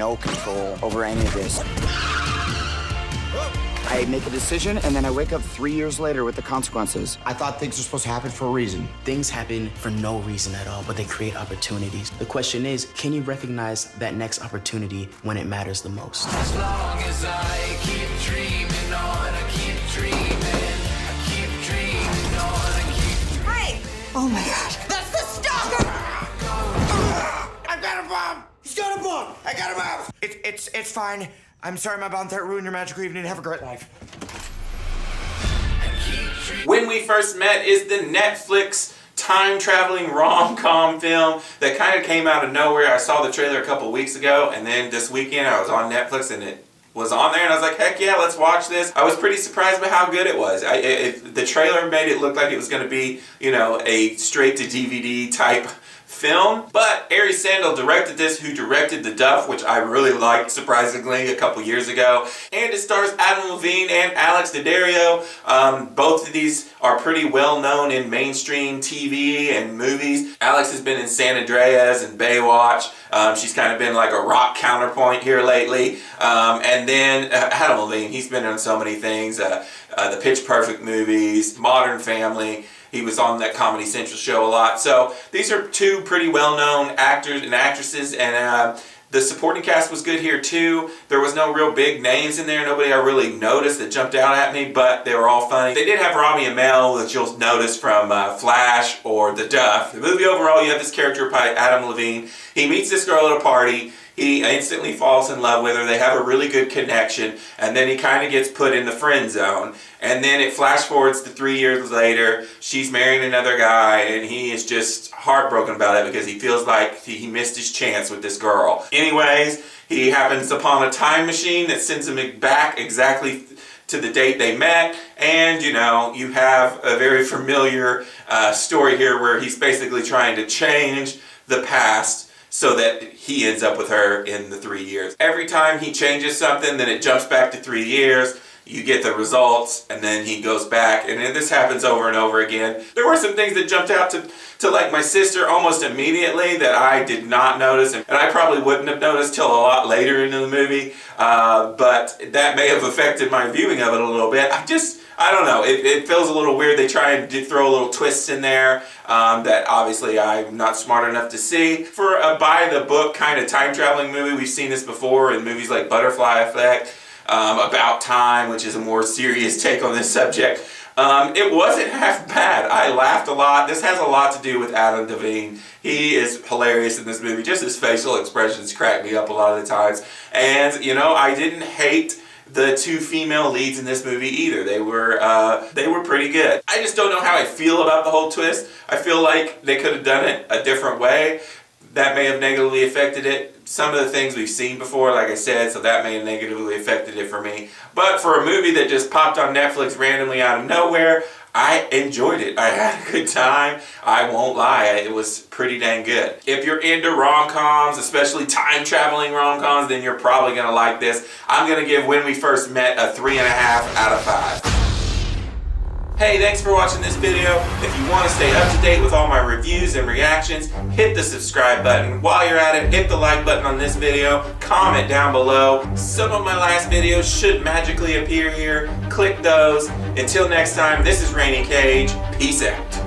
no control over any of this. I make a decision, and then I wake up 3 years later with the consequences. I thought things were supposed to happen for a reason. Things happen for no reason at all, but they create opportunities. The question is, can you recognize that next opportunity when it matters the most? As long as I keep dreaming on, I keep dreaming. I keep dreaming on, I keep... Hey! Oh my God. That's the stalker! I've got a bomb! He's got a bomb! I got a bomb! It's fine. I'm sorry my bomb threat ruined your magical evening. Have a great life. When We First Met is the Netflix time-traveling rom-com film that kind of came out of nowhere. I saw the trailer a couple weeks ago, and then this weekend I was on Netflix and it was on there, and I was like, heck yeah, let's watch this. I was pretty surprised by how good it was. The trailer made it look like it was going to be, you know, a straight-to-DVD type film, but Ari Sandel directed this, who directed The Duff, which I really liked, surprisingly, a couple years ago. And it stars Adam Levine and Alex Daddario. Both of these are pretty well known in mainstream TV and movies. Alex has been in San Andreas and Baywatch. She's kind of been like a rock counterpoint here lately. And then Adam Levine, he's been in so many things. The Pitch Perfect movies, Modern Family. He was on that Comedy Central show a lot. So these are two pretty well-known actors and actresses, and the supporting cast was good here too. There was no real big names in there, nobody I really noticed that jumped out at me, but they were all funny. They did have Rami Amell, that you'll notice from Flash or The Duff. The movie overall, you have this character by Adam Levine. He meets this girl at a party. He instantly falls in love with her. They have a really good connection, and then he kind of gets put in the friend zone. And then it flash forwards to 3 years later. She's marrying another guy, and he is just heartbroken about it because he feels like he missed his chance with this girl. Anyways, he happens upon a time machine that sends him back exactly to the date they met, and you know, you have a very familiar story here where he's basically trying to change the past so that he ends up with her in the 3 years. Every time he changes something, then it jumps back to 3 years. You get the results, and then he goes back, and this happens over and over again. There were some things that jumped out to like my sister almost immediately that I did not notice, and I probably wouldn't have noticed till a lot later into the movie, but that may have affected my viewing of it a little bit. I don't know, it feels a little weird. They try and throw little twists in there that obviously I'm not smart enough to see. For a by-the-book kind of time-traveling movie, we've seen this before in movies like Butterfly Effect, About Time, which is a more serious take on this subject. It wasn't half bad. I laughed a lot. This has a lot to do with Adam Levine. He is hilarious in this movie. Just his facial expressions crack me up a lot of the times. And, you know, I didn't hate the two female leads in this movie either. They were pretty good. I just don't know how I feel about the whole twist. I feel like they could have done it a different way. That may have negatively affected it. Some of the things we've seen before, like I said, so that may have negatively affected it for me. But for a movie that just popped on Netflix randomly out of nowhere, I enjoyed it. I had a good time. I won't lie, it was pretty dang good. If you're into rom-coms, especially time-traveling rom-coms, then you're probably going to like this. I'm going to give When We First Met a 3.5 out of 5. Hey, thanks for watching this video. If you want to stay up to date with all my reviews and reactions, hit the subscribe button. While you're at it, hit the like button on this video, comment down below. Some of my last videos should magically appear here. Click those. Until next time, this is Rainy Cage. Peace out.